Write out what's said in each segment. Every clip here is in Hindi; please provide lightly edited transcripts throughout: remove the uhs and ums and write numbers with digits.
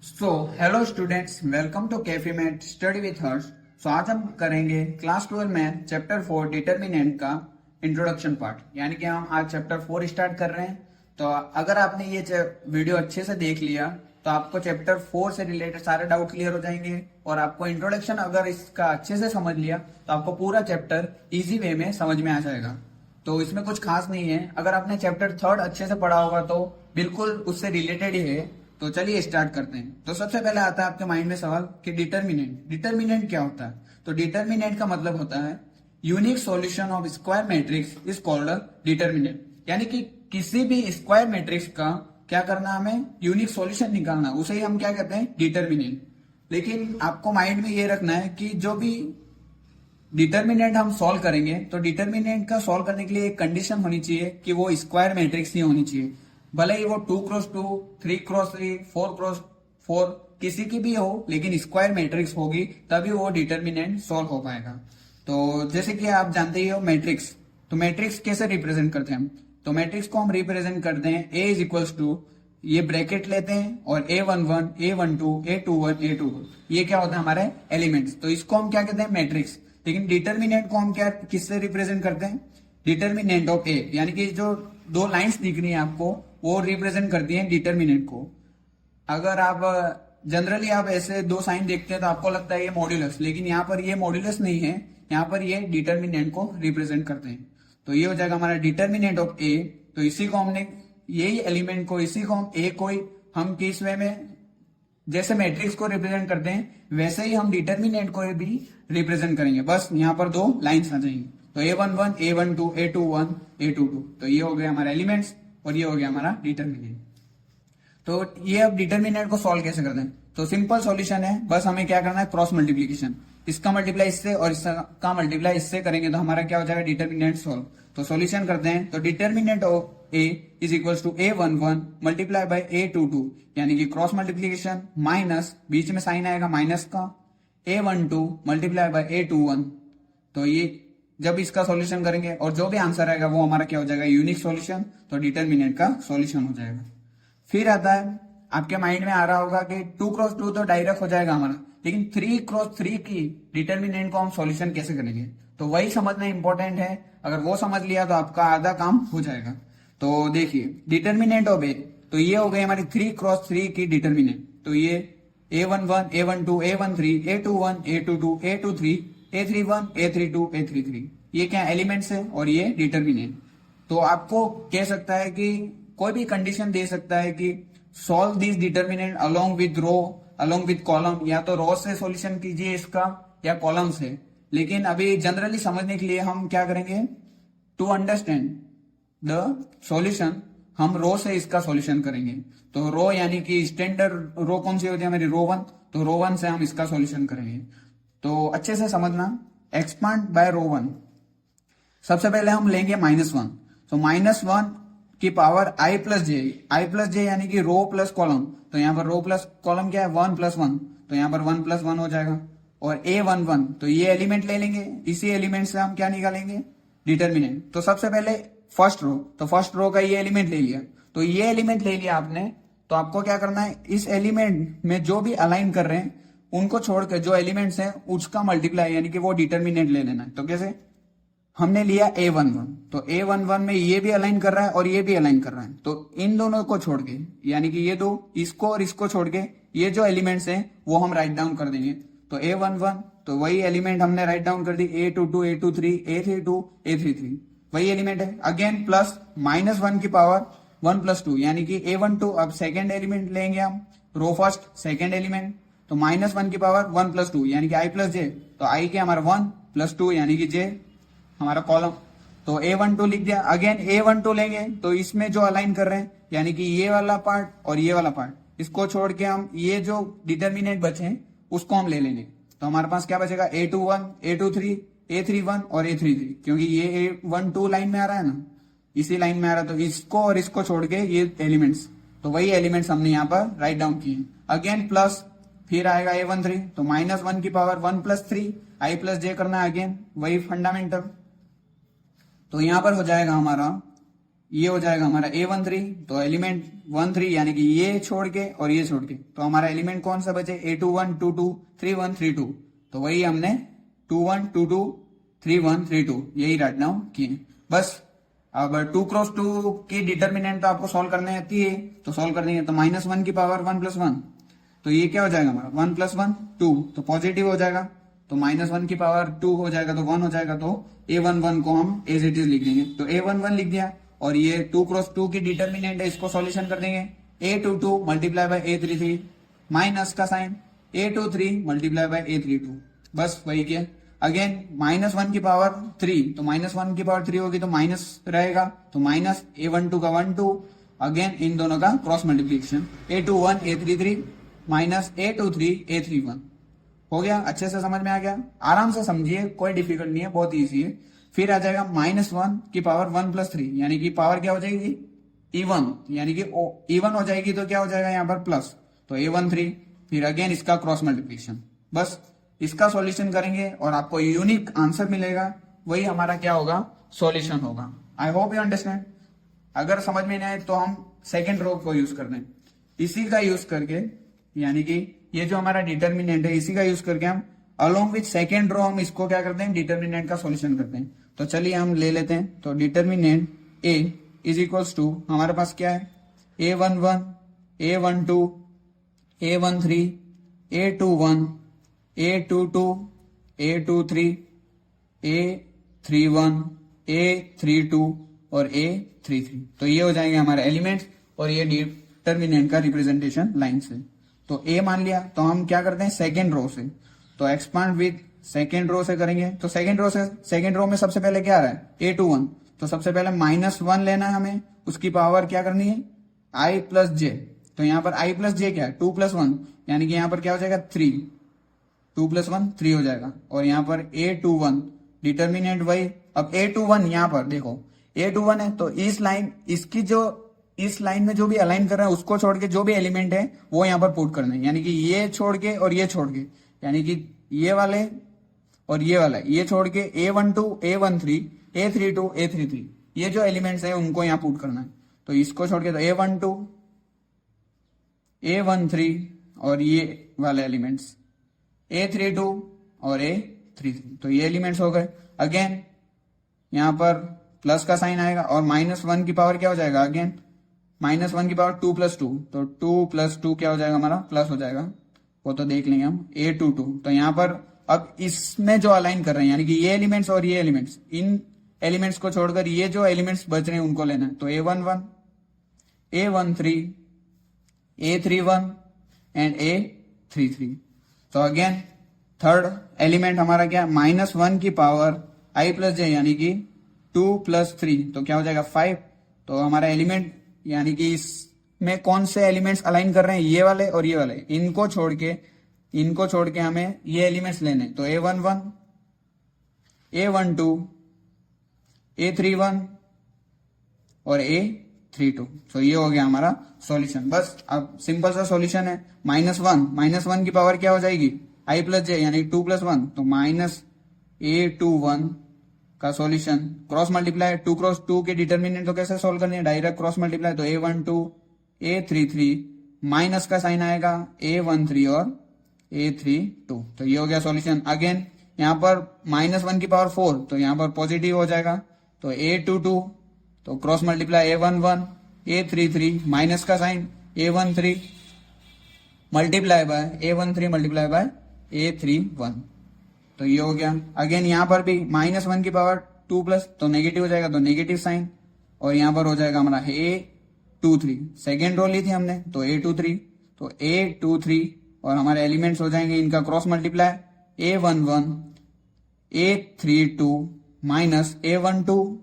Hello students, welcome to cafe mate study with Harsh. आज हम करेंगे क्लास 12 में चैप्टर 4 डिटर्मिनेंट का इंट्रोडक्शन पार्ट, यानी कि हम आज चैप्टर 4 स्टार्ट कर रहे हैं। तो अगर आपने ये वीडियो अच्छे से देख लिया तो आपको चैप्टर 4 से रिलेटेड सारे डाउट क्लियर हो जाएंगे, और आपको इंट्रोडक्शन अगर इसका अच्छे से समझ लिया तो आपको पूरा चैप्टर इजी वे में समझ में आ जाएगा। तो इसमें कुछ खास नहीं है। अगर आपने चैप्टर 3 अच्छे से पढ़ा होगा तो बिल्कुल उससे रिलेटेड ही है। तो चलिए स्टार्ट करते हैं। तो सबसे पहले आता है आपके माइंड में सवाल कि डिटर्मिनेंट क्या होता है। तो डिटर्मिनेंट का मतलब होता है unique solution of square matrix is called determinant, यानी कि किसी भी स्क्वायर मैट्रिक्स का क्या करना, हमें यूनिक सॉल्यूशन निकालना, उसे ही हम क्या कहते हैं, डिटर्मिनेंट। लेकिन आपको माइंड में ये रखना है कि जो भी डिटर्मिनेंट हम सॉल्व करेंगे तो डिटर्मिनेंट का सॉल्व करने के लिए एक कंडीशन होनी चाहिए कि वो स्क्वायर मैट्रिक्स ही होनी चाहिए। भले ही वो 2x2, 3x3, 4x4 किसी की भी हो, लेकिन स्क्वायर मैट्रिक्स होगी तभी वो डिटर्मिनेंट सॉल्व हो पाएगा। तो जैसे कि आप जानते ही हो मैट्रिक्स, तो मैट्रिक्स कैसे रिप्रेजेंट करते हैं हम, तो मैट्रिक्स को हम रिप्रेजेंट करते हैं A इज इक्वल्स टू, ये ब्रैकेट लेते हैं और A11, A12, A21, A22, ये क्या होता है हमारे एलिमेंट्स। तो इसको हम क्या कहते हैं, मैट्रिक्स। लेकिन डिटर्मिनेंट को हम क्या किससे रिप्रेजेंट करते हैं, डिटर्मिनेंट ऑफ ए, यानी कि जो दो लाइंस दिख रही है आपको वो रिप्रेजेंट करती हैं डिटर्मिनेंट को। अगर आप जनरली आप ऐसे दो साइन देखते हैं तो आपको लगता है ये मॉड्यूलस, लेकिन यहाँ पर ये मॉड्यूलस नहीं है, यहाँ पर ये डिटर्मिनेंट को रिप्रेजेंट करते हैं। तो ये हो जाएगा हमारा डिटर्मिनेंट ऑफ ए। तो इसी को हमने, यही एलिमेंट को, इसी को हम ए को हम किस वे में, जैसे मैट्रिक्स को रिप्रेजेंट करते हैं वैसे ही हम डिटर्मिनेंट को भी रिप्रेजेंट करेंगे। बस यहाँ पर दो लाइन्स आ जाएंगी। तो A11, A12, A21, A22, तो ये हो गया हमारा एलिमेंट्स और ये हो गया हमारा डिटर्मिनेंट। तो ये अब डिटर्मिनेंट को सॉल्व कैसे करते हैं, तो सिंपल सॉल्यूशन है, बस हमें क्या करना है, क्रॉस मल्टीप्लीकेशन। इसका मल्टीप्लाई इससे और इसका मल्टीप्लाई इससे करेंगे तो हमारा क्या हो जाएगा, डिटर्मिनेंट सॉल्व। तो सॉल्यूशन करते हैं। तो determinant of A is equals to A11 multiply by A22, यानी कि क्रॉस मल्टीप्लीकेशन माइनस, बीच में साइन आएगा माइनस का, A12 मल्टीप्लाई बाय A21। तो ये जब इसका सॉल्यूशन करेंगे और जो भी आंसर आएगा वो हमारा क्या हो जाएगा, यूनिक सॉल्यूशन। तो डिटर्मिनेंट का सॉल्यूशन हो जाएगा। फिर आता है, आपके माइंड में आ रहा होगा कि 2x2 तो डायरेक्ट हो जाएगा हमारा, लेकिन 3x3 की डिटर्मिनेंट को हम सॉल्यूशन कैसे करेंगे, तो वही समझना इंपॉर्टेंट है। अगर वो समझ लिया तो आपका आधा काम हो जाएगा। तो देखिए डिटर्मिनेंट ऑफ ए, तो ये हो गई हमारी 3x3 की डिटर्मिनेंट। तो ये A11, A12, A13, A21, A22, A23, A31, A32, A33, ये क्या एलिमेंट्स है और ये डिटर्मिनेंट। तो आपको कह सकता है कि कोई भी कंडीशन दे सकता है कि solve this determinant along with row, along with column, या तो रो से सॉल्यूशन कीजिए इसका या कॉलम से। लेकिन अभी जनरली समझने के लिए हम क्या करेंगे, टू अंडरस्टैंड द सॉल्यूशन हम रो से इसका सॉल्यूशन करेंगे। तो रो यानी कि स्टैंडर्ड रो कौन सी होती है हमारी, रो 1, तो रो 1 से हम इसका सॉल्यूशन करेंगे। तो अच्छे से समझना, एक्सपांड बाय रो 1। सबसे पहले हम लेंगे -1, तो -1 की पावर i प्लस जे यानी कि रो प्लस कॉलम। तो यहाँ पर रो प्लस कॉलम क्या है, 1 + 1, तो यहाँ पर 1 + 1 हो जाएगा। और A11, तो ये एलिमेंट ले लेंगे, इसी एलिमेंट से हम क्या निकालेंगे, डिटर्मिनेंट। तो सबसे पहले फर्स्ट रो, तो फर्स्ट रो का ये एलिमेंट ले लिया। तो ये एलिमेंट ले लिया आपने, तो आपको क्या करना है, इस एलिमेंट में जो भी अलाइन कर रहे हैं उनको छोड़कर जो एलिमेंट्स हैं उसका मल्टीप्लाई, यानी कि वो डिटर्मिनेंट ले लेना है। तो कैसे, हमने लिया A11, तो A11 में ये भी अलाइन कर रहा है और ये भी अलाइन कर रहा है, तो इन दोनों को छोड़ के, यानी कि ये दो, इसको और इसको छोड़ के ये जो एलिमेंट्स हैं वो हम राइट डाउन कर देंगे। तो A11, तो वही एलिमेंट हमने राइट डाउन कर दी, A22, A23, A32, A33, वही एलिमेंट है। अगेन प्लस -1 की पावर 1 + 2, यानी कि A12, अब सेकेंड एलिमेंट लेंगे हम, रो फर्स्ट सेकेंड एलिमेंट, तो -1 की पावर 1 + 2, यानी कि i + j, तो i के हमारा 1 + 2 यानी कि j हमारा कॉलम। तो A12 लिख दिया। अगेन A12 लेंगे तो इसमें जो अलाइन कर रहे हैं, यानी कि ये वाला पार्ट और ये वाला पार्ट, इसको छोड़ के हम ये जो डिटर्मिनेंट बचे हैं उसको हम ले लेंगे। तो हमारे पास क्या बचेगा, A21, A23, A31 और A33, क्योंकि ये A12 लाइन में आ रहा है ना, इसी लाइन में आ रहा है, तो इसको और इसको छोड़ के ये एलिमेंट्स, तो वही एलिमेंट्स हमने यहाँ पर राइट डाउन किए। अगेन प्लस, फिर आएगा A13, तो -1 की पावर 1 + 3, i + j करना है, अगेन वही फंडामेंटल। तो यहां पर हो जाएगा हमारा ये हो जाएगा हमारा A13, तो एलिमेंट 13 यानी कि ये छोड़ के और ये छोड़ के, तो हमारा एलिमेंट कौन सा बचे, A21 22 31 32, तो वही हमने 21 22 31 32 यही राइट डाउन किए। बस अब 2 क्रॉस 2 की डिटर्मिनेंट तो आपको सॉल्व करने आती है, तो सॉल्व कर देंगे। तो -1 की पावर 1 + 1, तो ये क्या हो जाएगा हमारा 1 + 1 2, तो पॉजिटिव हो जाएगा, तो -1 की पावर 2 हो जाएगा तो 1 हो जाएगा, तो A11 को हम एज इट इज लिख देंगे। तो A11 लिख दिया, और ये 2 क्रॉस 2 की डिटर्मिनेंट है, इसको सॉल्यूशन कर देंगे। A22 × A33 माइनस का साइन, A23 × A32, बस वही किया। अगेन -1 की पावर 3, तो -1 की पावर 3 होगी तो माइनस रहेगा, तो माइनस A12 का 1 2, अगेन इन दोनों का cross multiplication, A21 A33 minus A23 A31 हो गया। अच्छे से समझ में आ गया, आराम से समझिए, कोई डिफिकल्ट नहीं है, बहुत इजी है। फिर आ जाएगा -1 की पावर 1 + 3, यानी कि पावर क्या हो जाएगी इवन, यानी कि इवन हो जाएगी, तो क्या हो जाएगा यहाँ पर प्लस, तो A13, फिर अगेन इसका क्रॉस मल्टीप्लीकेशन। बस इसका सॉल्यूशन करेंगे और आपको यूनिक आंसर मिलेगा, वही हमारा क्या होगा सॉल्यूशन होगा। I hope you understand. अगर समझ में नहीं आए तो हम सेकेंड रो को यूज कर दें, इसी का यूज करके, यानी कि ये जो हमारा डिटर्मिनेंट है इसी का यूज करके हम अलोंग विथ सेकेंड रो हम इसको क्या करते हैं डिटर्मिनेंट का सॉल्यूशन करते हैं। तो चलिए हम ले लेते हैं, तो डिटर्मिनेंट A = हमारे पास क्या है A11 A12 A13 A21 A22 A23 A31 A32 और A33, तो ये हो जाएंगे हमारे एलिमेंट्स, और ये डिटर्मिनेंट का रिप्रेजेंटेशन लाइन से। तो A मान लिया, तो हम क्या करते हैं सेकेंड रो से, तो एक्सपांड विद सेकेंड रो से करेंगे। तो सेकेंड रो में सबसे पहले क्या आ रहा है A21, तो सबसे पहले -1 लेना है हमें, उसकी पावर क्या करनी है I + j, तो यहाँ पर I + j क्या है 2 + 1, यानी कि यहाँ पर क्या हो जाएगा 3, 2 + 1 3 हो जाएगा। और यहाँ पर A21 डिटर्मिनेंट वही, अब A21 यहाँ पर देखो A21 है, तो इस लाइन इसकी जो इस लाइन में जो भी अलाइन कर रहा है उसको छोड़ के जो भी एलिमेंट है वो यहाँ पर पुट करना है, यानी कि ये छोड़ के और ये छोड़ के, यानी कि ये वाले और ये वाला, ये छोड़ के A12 A13 A32 A33, ये जो एलिमेंट्स है उनको यहाँ पुट करना है। तो इसको छोड़ के तो A12 A13 और ये वाले एलिमेंट्स A32 और A33, तो ये एलिमेंट्स हो गए। अगेन यहाँ पर प्लस का साइन आएगा, और -1 की पावर क्या हो जाएगा अगेन -1 की पावर 2 + 2, तो 2 + 2 क्या हो जाएगा हमारा प्लस हो जाएगा, वो तो देख लेंगे हम A22। तो यहाँ पर अब इसमें जो अलाइन कर रहे हैं, यानी कि ये एलिमेंट्स और ये एलिमेंट्स, इन एलिमेंट्स को छोड़कर ये जो एलिमेंट्स बच रहे हैं उनको लेना है। तो A11 A13 A31 and A33। तो अगेन थर्ड एलिमेंट हमारा क्या -1 की पावर I + j, यानी कि 2 + 3, तो क्या हो जाएगा 5। तो हमारा एलिमेंट, यानी कि इसमें कौन से एलिमेंट्स अलाइन कर रहे हैं ये वाले और ये वाले, इनको छोड़ के हमें ये एलिमेंट्स लेने। तो A11 A12 A31 और A32, तो ये हो गया हमारा सॉल्यूशन। बस अब सिंपल सा सॉल्यूशन है, -1 की पावर क्या हो जाएगी I + j, यानी 2 + 1, तो -A21 का सॉल्यूशन क्रॉस मल्टीप्लाई 2 क्रॉस 2 के डिटर्मिनेंट तो कैसे सॉल्व करनी है, डायरेक्ट क्रॉस मल्टीप्लाई, तो A12 A33 माइनस का साइन आएगा A13 और A32, तो ये हो गया सॉल्यूशन। अगेन यहाँ पर -1 की पावर 4, तो यहाँ पर पॉजिटिव हो जाएगा, तो A22, तो cross multiply A11 A33 minus का sign A13 multiply by A13 multiply by A31, तो ये हो गया। अगेन यहाँ पर भी -1 की पावर 2 प्लस, तो नेगेटिव हो जाएगा, तो नेगेटिव साइन, और यहाँ पर हो जाएगा हमारा A23, सेकेंड रो ली थी हमने, तो A23, तो A23 और हमारे एलिमेंट्स हो जाएंगे इनका cross multiply A11 A32 minus A12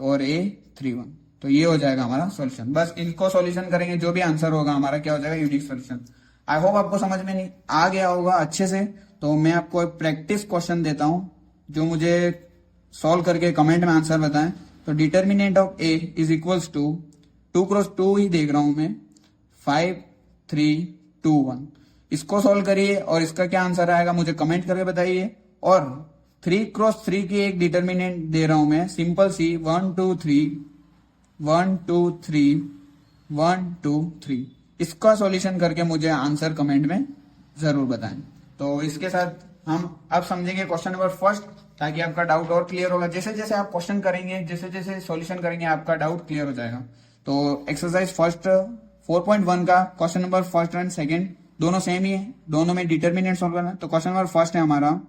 और A31, तो ये हो जाएगा हमारा सॉल्यूशन। बस इनको सॉल्यूशन करेंगे, जो भी आंसर होगा हमारा क्या हो जाएगा यूनिक सॉल्यूशन। आई होप आपको समझ में नहीं आ गया होगा अच्छे से। तो मैं आपको एक प्रैक्टिस क्वेश्चन देता हूं जो मुझे सॉल्व करके कमेंट में आंसर बताएं। तो डिटर्मिनेंट ऑफ A = 2 क्रॉस 2 ही देख रहा हूं मैं, 5 3 2 1, इसको सॉल्व करिए और इसका क्या आंसर आएगा मुझे कमेंट करके बताइए। और 3x3 की एक डिटर्मिनेंट दे रहा हूं मैं, सिंपल सी 1 2 3 1 2 3 1 2 3। इसका सॉल्यूशन करके मुझे आंसर कमेंट में जरूर बताएं। तो इसके साथ हम अब समझेंगे क्वेश्चन नंबर फर्स्ट, ताकि आपका डाउट और क्लियर होगा। जैसे जैसे आप क्वेश्चन करेंगे, जैसे जैसे सॉल्यूशन करेंगे, आपका डाउट क्लियर हो जाएगा। तो एक्सरसाइज फर्स्ट 4.1 का question number first and second दोनों सेम ही है, दोनों में डिटर्मिनेंट सॉल्व करना है। तो क्वेश्चन नंबर फर्स्ट है हमारा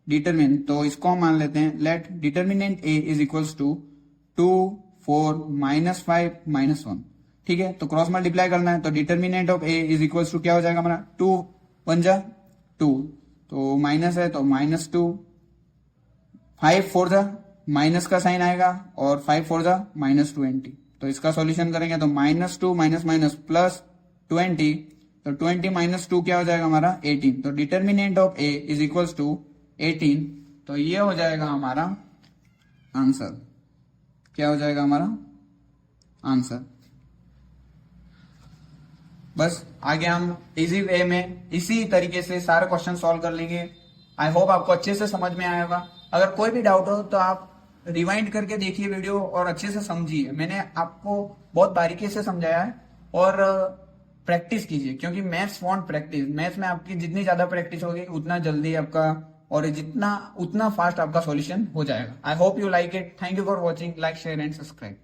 डिटरमिनेंट, तो इसको हम मान लेते हैं let determinant A is equals to 2 4 -5 -1। ठीक है, तो क्रॉस मल्टीप्लाई करना है, तो determinant of A is equals to क्या हो जाएगा हमारा 2 1 जा 2, तो माइनस है तो -2, 5 4 जा माइनस का साइन आएगा और 5 4 जा -20। तो इसका सॉल्यूशन करेंगे तो -2 माइनस माइनस प्लस 20, तो 20 -2 क्या हो जाएगा हमारा 18। तो determinant of A is equals to 18, तो ये हो जाएगा हमारा आंसर। क्या हो जाएगा हमारा आंसर। बस आगे हम इजी वे में इसी तरीके से सारे क्वेश्चन सॉल्व कर लेंगे। आई होप आपको अच्छे से समझ में आया होगा। अगर कोई भी डाउट हो तो आप रिवाइंड करके देखिए वीडियो और अच्छे से समझिए। मैंने आपको बहुत बारीकी से समझाया है, और प्रैक्टिस कीजिए, क्योंकि मैथ्स वांट प्रैक्टिस। मैथ्स में आपकी जितनी ज्यादा प्रैक्टिस होगी उतना जल्दी आपका और जितना उतना फास्ट आपका सॉल्यूशन हो जाएगा। I hope you like it. Thank you for watching. Like share and subscribe.